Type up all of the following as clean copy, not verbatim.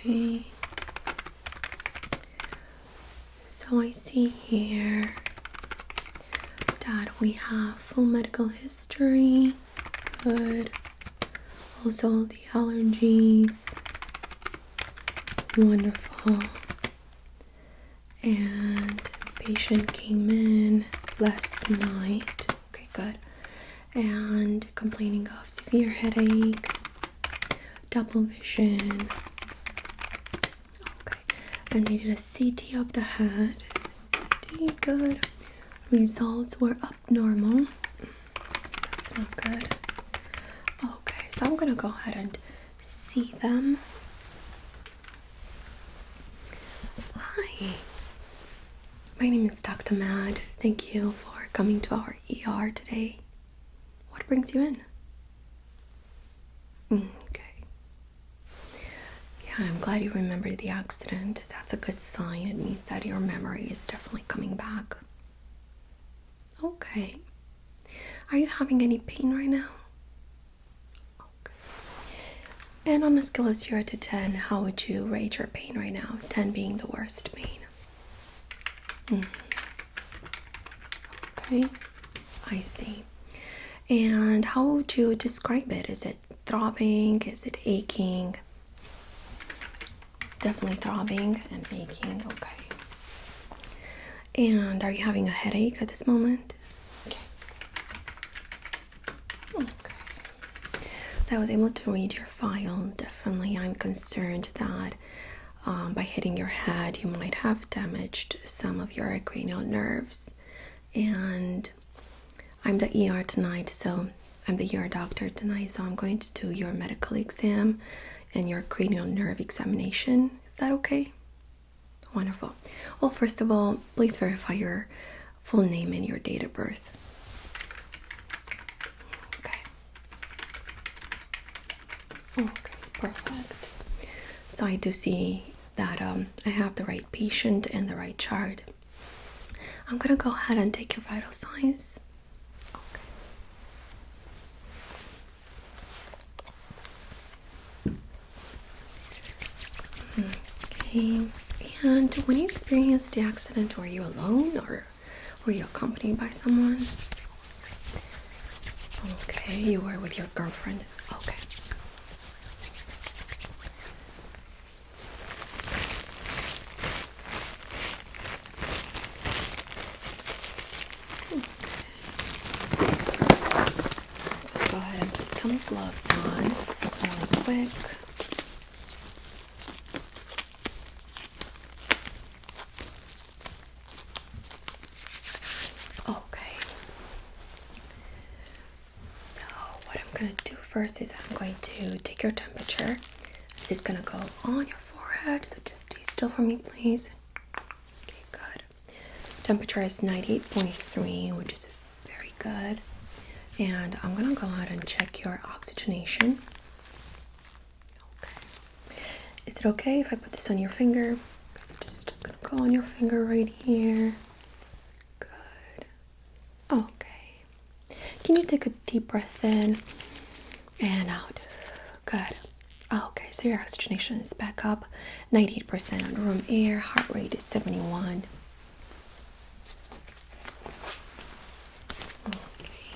Okay. So I see here that we have full medical history. Good. Also the allergies. Wonderful. And patient came in last night. Okay, good. And complaining of severe headache, double vision. Okay. And they did a CT of the head. CT, good. Results were abnormal. That's not good. Okay, so I'm gonna go ahead and see them. Hi, my name is Dr. Mad. Thank you for coming to our ER today. What brings you in? Okay. Yeah, I'm glad you remembered the accident. That's a good sign. It means that your memory is definitely coming back. Okay. Are you having any pain right now? Okay. And on a scale of 0 to 10, how would you rate your pain right now? 10 being the worst pain. Okay. I see. And how would you describe it? Is it throbbing? Is it aching? Definitely throbbing and aching. Okay. And are you having a headache at this moment? Okay. Okay. So I was able to read your file. Definitely, I'm concerned that by hitting your head, you might have damaged some of your cranial nerves. And I'm the ER tonight, so I'm the ER doctor tonight, so I'm going to do your medical exam and your cranial nerve examination. Is that okay? Wonderful. Well, first of all, please verify your full name and your date of birth. Okay. Okay, perfect. So I do see that I have the right patient and the right chart. I'm gonna go ahead and take your vital signs. Okay. And when you experienced the accident, were you alone or were you accompanied by someone? Okay, you were with your girlfriend. Okay. Go ahead and put some gloves on really quick. First is I'm going to take your temperature. This is gonna go on your forehead, so just stay still for me, please. Okay, good. Temperature is 98.3, which is very good. And I'm gonna go ahead and check your oxygenation. Okay. Is it okay if I put this on your finger? This is just gonna go on your finger right here. Good. Okay. Can you take a deep breath in and out? Good. Okay, so your oxygenation is back up. 98% room air. Heart rate is 71. Okay.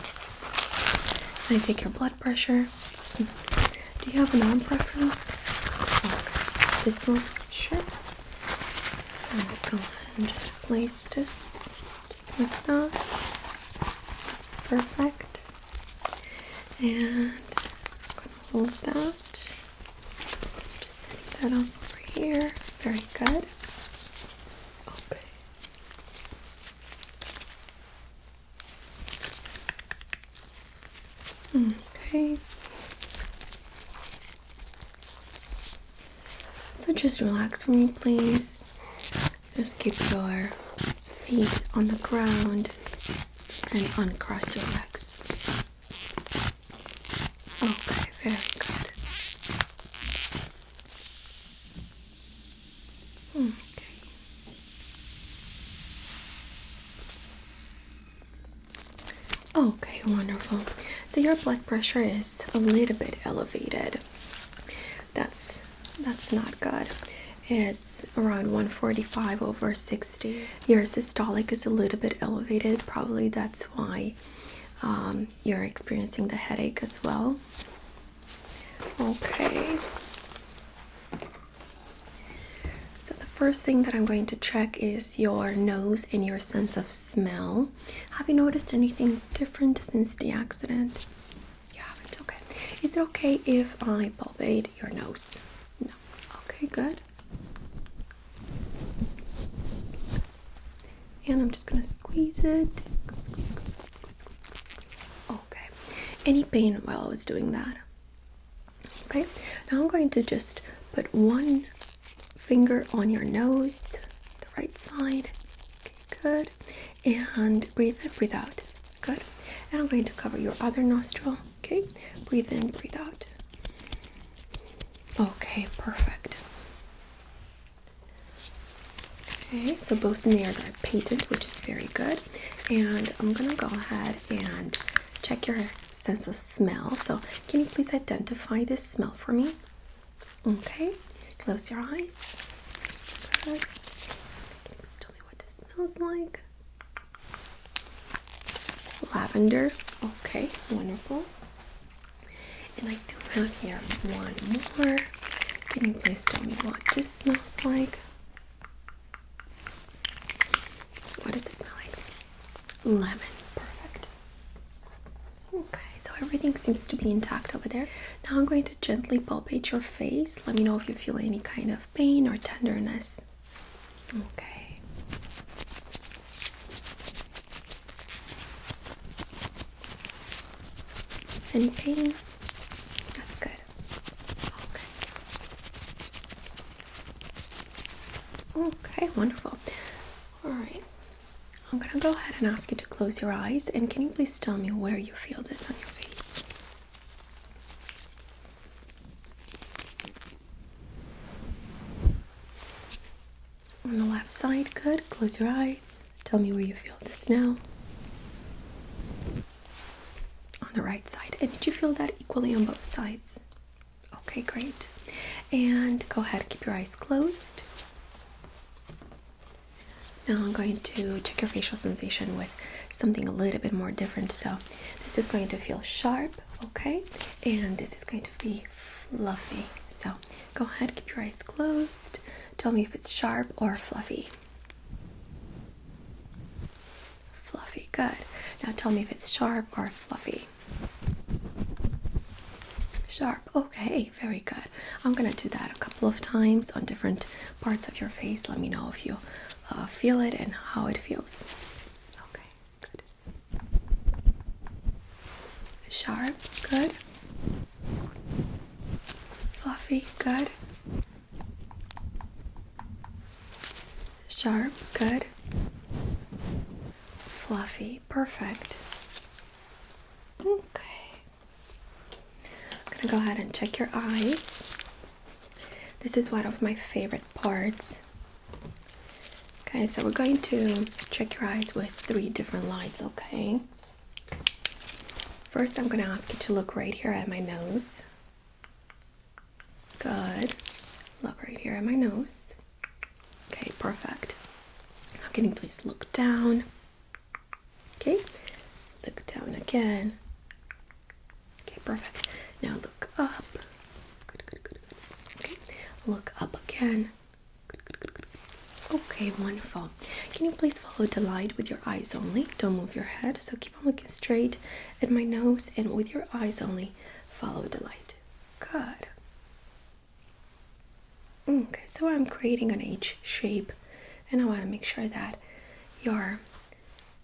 Can I take your blood pressure? Do you have an arm preference? Okay. This one? Sure. So let's go ahead and just place this just like that. That's perfect. And hold that. Just setting that up over here. Very good. Okay. Okay. So just relax for me, please. Just keep your feet on the ground and uncross your legs. Okay, very good. Okay, wonderful. So your blood pressure is a little bit elevated. That's That's not good. It's around 145/60. Your systolic is a little bit elevated. Probably that's why you're experiencing the headache as well. Okay. So the first thing that I'm going to check is your nose and your sense of smell. Have you noticed anything different since the accident? You haven't? Okay. Is it okay if I palpate your nose? No. Okay, good. And I'm just gonna squeeze it. Squeeze. Okay. Any pain while I was doing that? Okay. Now I'm going to just put one finger on your nose, the right side. Okay, good. And breathe in, breathe out. Good. And I'm going to cover your other nostril. Okay. Breathe in, breathe out. Okay, perfect. Okay, so both nares are patent, which is very good. And I'm gonna go ahead and check your sense of smell. So can you please identify this smell for me? Okay, close your eyes. Good. Can you please tell me what this smells like? Lavender. Okay, wonderful. And I do have here one more. Can you please tell me what this smells like? What does it smell like? Lemon. Perfect. Okay, so everything seems to be intact over there. Now I'm going to gently palpate your face. Let me know if you feel any kind of pain or tenderness. Okay. Any pain? That's good. Okay. Okay, wonderful. All right. I'm gonna go ahead and ask you to close your eyes, and can you please tell me where you feel this on your face? On the left side, good. Close your eyes. Tell me where you feel this now. On the right side. And did you feel that equally on both sides? Okay, great. And go ahead, keep your eyes closed. Now I'm going to check your facial sensation with something a little bit more different. So this is going to feel sharp, okay? And this is going to be fluffy. So go ahead, keep your eyes closed. Tell me if it's sharp or fluffy. Fluffy, good. Now tell me if it's sharp or fluffy. Sharp, okay, very good. I'm gonna do that a couple of times on different parts of your face. Let me know if you feel it and how it feels. Okay, good. Sharp, good. Fluffy, good. Sharp, good. Fluffy, perfect. Okay. I'm gonna go ahead and check your eyes. This is one of my favorite parts. Okay, so we're going to check your eyes with 3 different lights, okay? First, I'm going to ask you to look right here at my nose. Good. Look right here at my nose. Okay, perfect. Now, can you please look down? Okay, look down again. Okay, perfect. Now look up. Good. Okay, look up again. Good. Okay, wonderful. Can you please follow the light with your eyes only? Don't move your head. So keep on looking straight at my nose, and with your eyes only, follow the light. Good. Okay, so I'm creating an H shape, and I want to make sure that your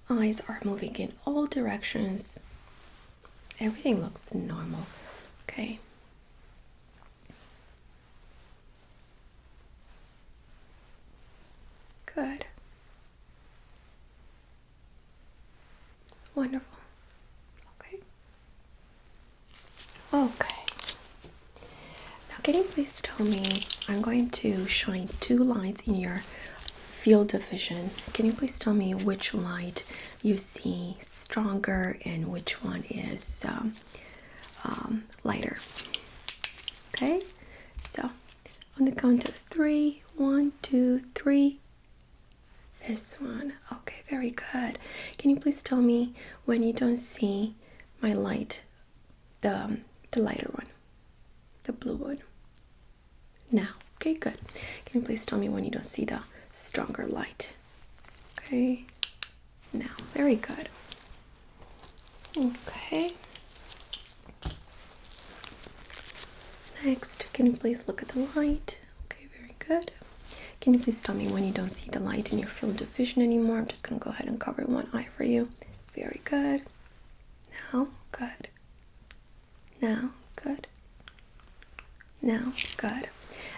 eyes are moving in all directions. Everything looks normal. Okay. Good. Wonderful. Okay. Okay. Now, can you please tell me, I'm going to shine 2 lights in your field of vision. Can you please tell me which light you see stronger and which one is lighter? Okay. So On the count of 3. 1, 2, 3. This one. Okay, very good. Can you please tell me when you don't see my light, the lighter one, the blue one? Now. Okay, good. Can you please tell me when you don't see the stronger light? Okay. Now. Very good. Okay. Next, can you please look at the light? Okay, very good. Can you please tell me when you don't see the light in your field of vision anymore? I'm just going to go ahead and cover one eye for you. Very good. Now, good. Now, good. Now, good.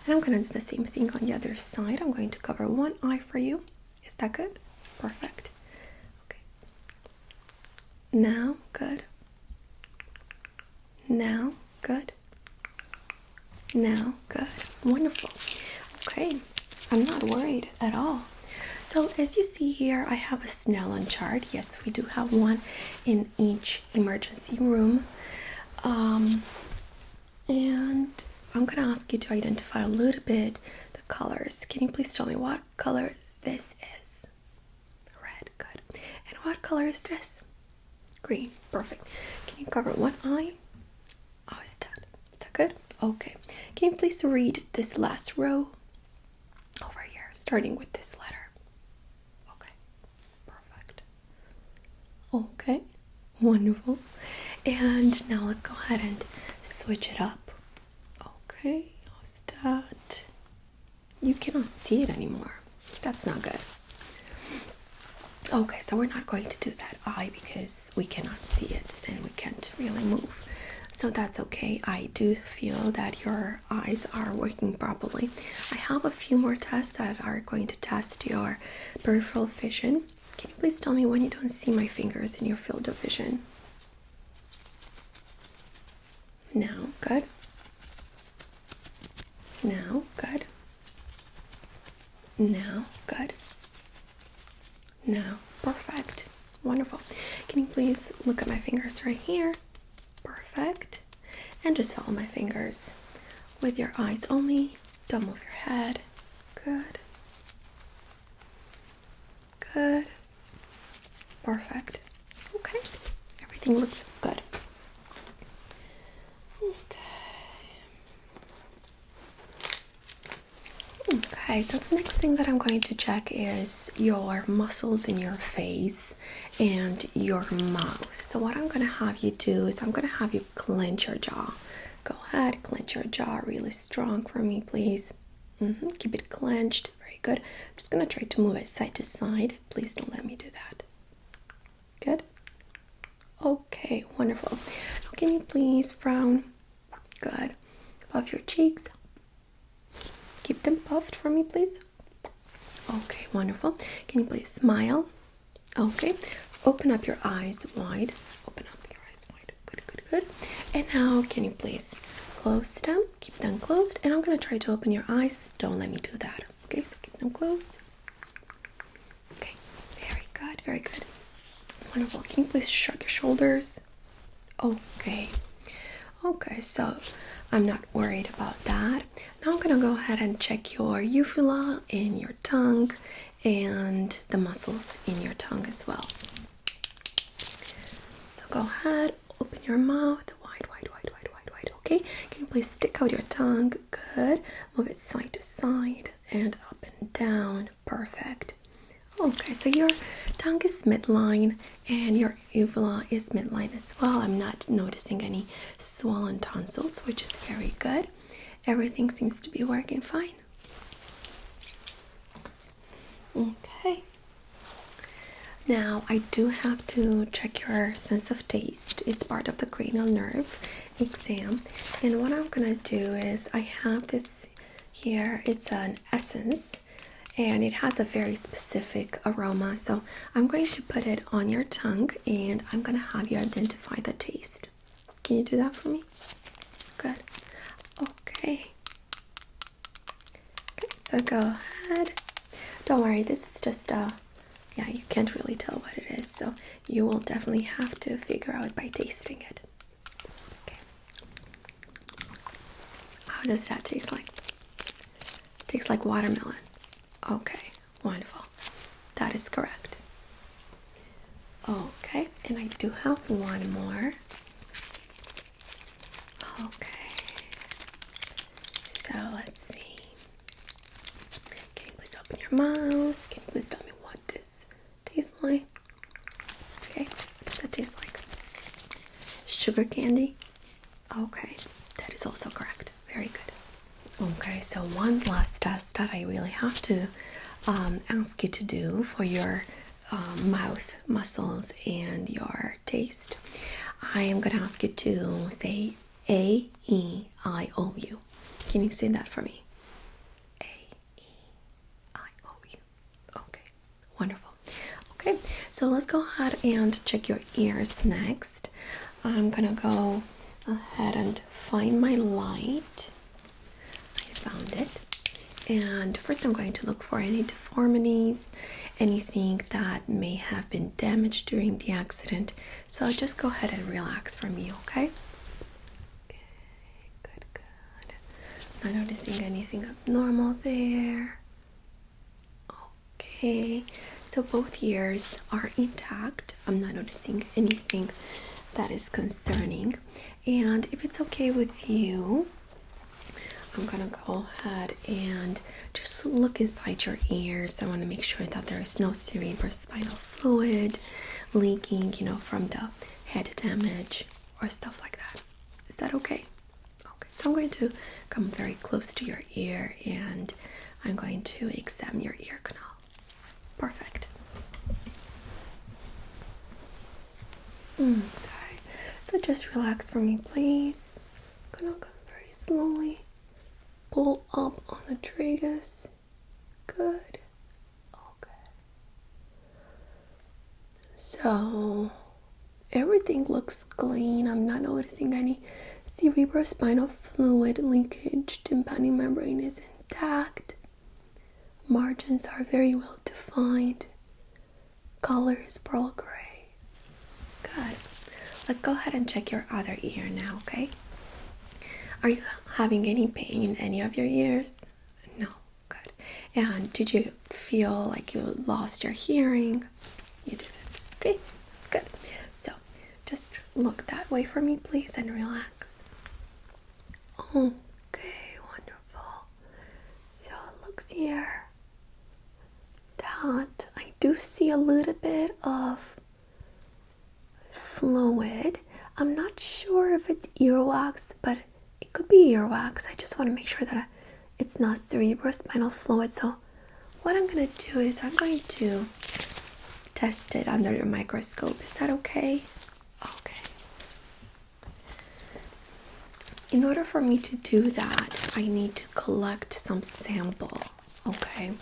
And I'm going to do the same thing on the other side. I'm going to cover one eye for you. Is that good? Perfect. Okay. Now, good. Now, good. Now, good. Wonderful. Okay, I'm not worried at all. So as you see here, I have a snellen chart. Yes, we do have one in each emergency room. And I'm going to ask you to identify a little bit the colors. Can you please tell me what color this is? Red, good. And what color is this? Green, perfect. Can you cover one eye? Oh, is that good? Okay. Can you please read this last row? Over here, starting with this letter. Okay, perfect. Okay, wonderful. And now let's go ahead and switch it up. Okay, how's that? You cannot see it anymore. That's not good. Okay, so we're not going to do that eye because we cannot see it and we can't really move. So that's okay. I do feel that your eyes are working properly. I have a few more tests that are going to test your peripheral vision. Can you please tell me when you don't see my fingers in your field of vision? Now, good. Now, good. Now, good. Now, perfect. Wonderful. Can you please look at my fingers right here? Perfect. And just follow my fingers with your eyes only. Don't move your head. Good. Good. Perfect. Okay. Everything looks good. Okay, so the next thing that I'm going to check is your muscles in your face and your mouth. So what I'm going to have you do is I'm going to have you clench your jaw. Go ahead, clench your jaw really strong for me, please. Keep it clenched. Very good. I'm just going to try to move it side to side. Please don't let me do that. Good. Okay, wonderful. Now can you please frown? Good. Puff your cheeks. Keep them puffed for me, please. Okay, wonderful. Can you please smile? Okay. Open up your eyes wide. Open up your eyes wide. Good, good, good. And now, can you please close them? Keep them closed. And I'm going to try to open your eyes. Don't let me do that. Okay, so keep them closed. Okay, very good, very good. Wonderful. Can you please shrug your shoulders? Okay. Okay, so I'm not worried about that. Now I'm going to go ahead and check your uvula and your tongue and the muscles in your tongue as well. So go ahead, open your mouth, wide, wide, wide, wide, wide, wide. Okay, can you please stick out your tongue? Good. Move it side to side and up and down. Perfect. Okay, so your tongue is midline and your uvula is midline as well. I'm not noticing any swollen tonsils, which is very good. Everything seems to be working fine. Okay. Now, I do have to check your sense of taste. It's part of the cranial nerve exam. And what I'm going to do is I have this here. It's an essence. And it has a very specific aroma, so I'm going to put it on your tongue and I'm going to have you identify the taste. Can you do that for me? Good. Okay. Okay, so go ahead. Don't worry, this is just yeah, you can't really tell what it is, so you will definitely have to figure out by tasting it. Okay. How does that taste like? Tastes like watermelon. Okay, wonderful. That is correct. Okay, and I do have one more. Okay, so let's see. Can you please open your mouth? Can you please tell me what this tastes like? Okay, what does that taste like? Sugar candy? Okay, that is also correct. Very good. Okay, so one last test that I really have to ask you to do for your mouth muscles and your taste. I am going to ask you to say A-E-I-O-U. Can you say that for me? A-E-I-O-U. Okay, wonderful. Okay, so let's go ahead and check your ears next. I'm going to go ahead and find my light. I found it. And first I'm going to look for any deformities, anything that may have been damaged during the accident. So just go ahead and relax for me, okay? Okay, good, good. Not noticing anything abnormal there. Okay, so both ears are intact. I'm not noticing anything that is concerning. And if it's okay with you, I'm gonna go ahead and just look inside your ears. I want to make sure that there is no cerebrospinal fluid leaking, from the head damage or stuff like that. Is that okay? Okay, so I'm going to come very close to your ear and I'm going to examine your ear canal. Perfect. Okay, so just relax for me, please. I'm gonna go very slowly. Pull up on the tragus. Good. Okay. So everything looks clean. I'm not noticing any cerebrospinal fluid leakage. Tympanic membrane is intact. Margins are very well defined. Color is pearl gray. Good. Let's go ahead and check your other ear now, okay? Are you having any pain in any of your ears? No. Good. And did you feel like you lost your hearing? You didn't. Okay, that's good. So just look that way for me, please, and relax. Okay, wonderful. So it looks here that I do see a little bit of fluid. I'm not sure if it's earwax, but it could be earwax. I just want to make sure that it's not cerebrospinal fluid. So what I'm going to do is I'm going to test it under the microscope. Is that okay? Okay. In order for me to do that, I need to collect some sample. Okay.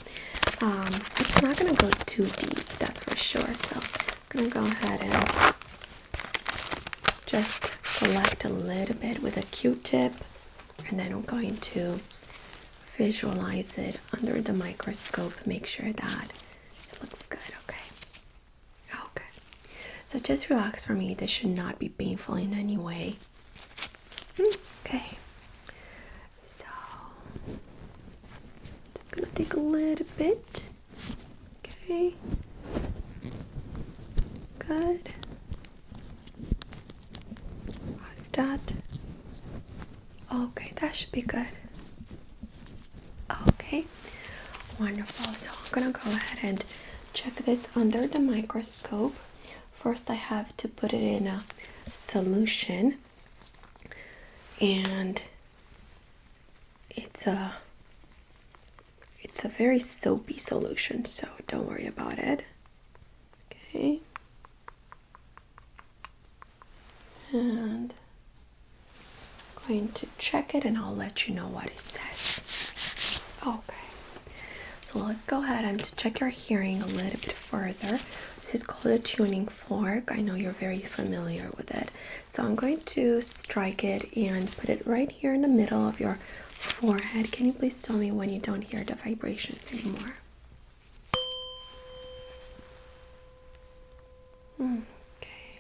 It's not going to go too deep, that's for sure. So I'm going to go ahead and just select a little bit with a Q-tip, and then I'm going to visualize it under the microscope, make sure that it looks good. Okay, so just relax for me. This should not be painful in any way. Okay, so just gonna take a little bit. Okay, good. That. Okay, that should be good. Okay, wonderful. So I'm gonna go ahead and check this under the microscope. First I have to put it in a solution, and it's a very soapy solution, so don't worry about it. Okay, and going to check it and I'll let you know what it says. Okay, so let's go ahead and check your hearing a little bit further. This is called a tuning fork. I know you're very familiar with it. So I'm going to strike it and put it right here in the middle of your forehead. Can you please tell me when you don't hear the vibrations anymore? Okay.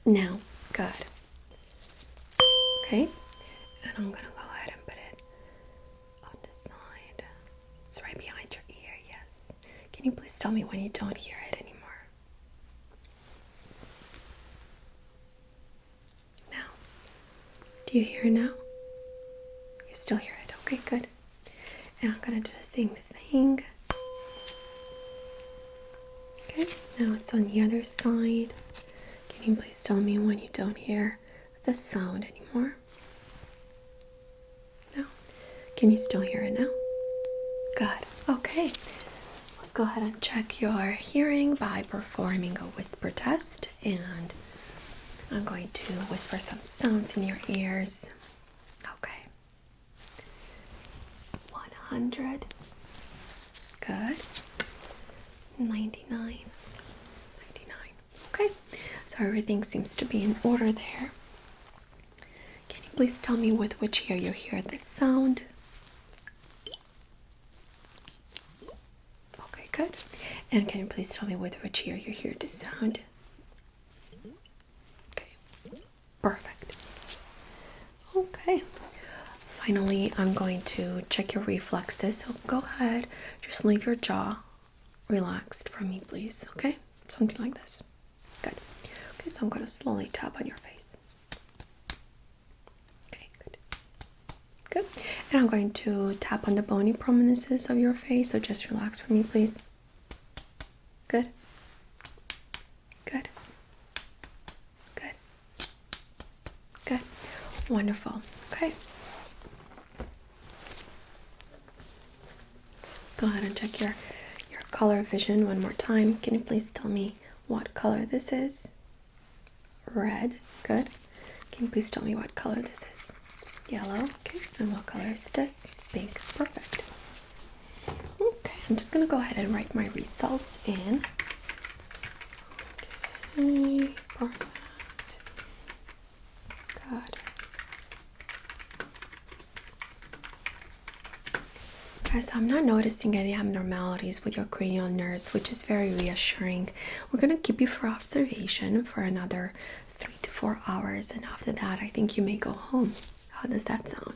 Now, good. Okay, and I'm gonna go ahead and put it on the side. It's right behind your ear, yes. Can you please tell me when you don't hear it anymore? Now, do you hear it now? You still hear it, okay, good. And I'm gonna do the same thing. Okay, now it's on the other side. Can you please tell me when you don't hear the sound anymore? No? Can you still hear it now? Good. Okay. Let's go ahead and check your hearing by performing a whisper test. And I'm going to whisper some sounds in your ears. Okay. 100. Good. 99. Okay, so everything seems to be in order there. Can you please tell me with which ear you hear the sound? Okay, good. And can you please tell me with which ear you hear the sound? Okay, perfect. Okay, finally I'm going to check your reflexes, so go ahead, just leave your jaw relaxed for me, please, okay? Something like this. Good. Okay, so I'm going to slowly tap on your face. Okay, good. Good. And I'm going to tap on the bony prominences of your face, so just relax for me, please. Good. Good. Good. Good. Wonderful. Okay. Let's go ahead and check your color vision one more time. Can you please tell me what color this is? Red. Good. Can you please tell me what color this is? Yellow. Okay. And what color is this? Pink. Perfect. Okay. I'm just going to go ahead and write my results in. Okay. Perfect. Good. So I'm not noticing any abnormalities with your cranial nerves, which is very reassuring. We're going to keep you for observation for another 3 to 4 hours, and after that I think you may go home. How does that sound?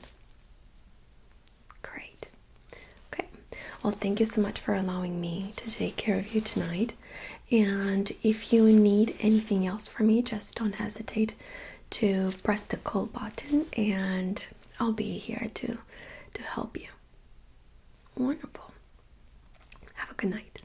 Great. Okay. Well, thank you so much for allowing me to take care of you tonight. And if you need anything else from me, just don't hesitate to press the call button and I'll be here to help you. Wonderful. Have a good night.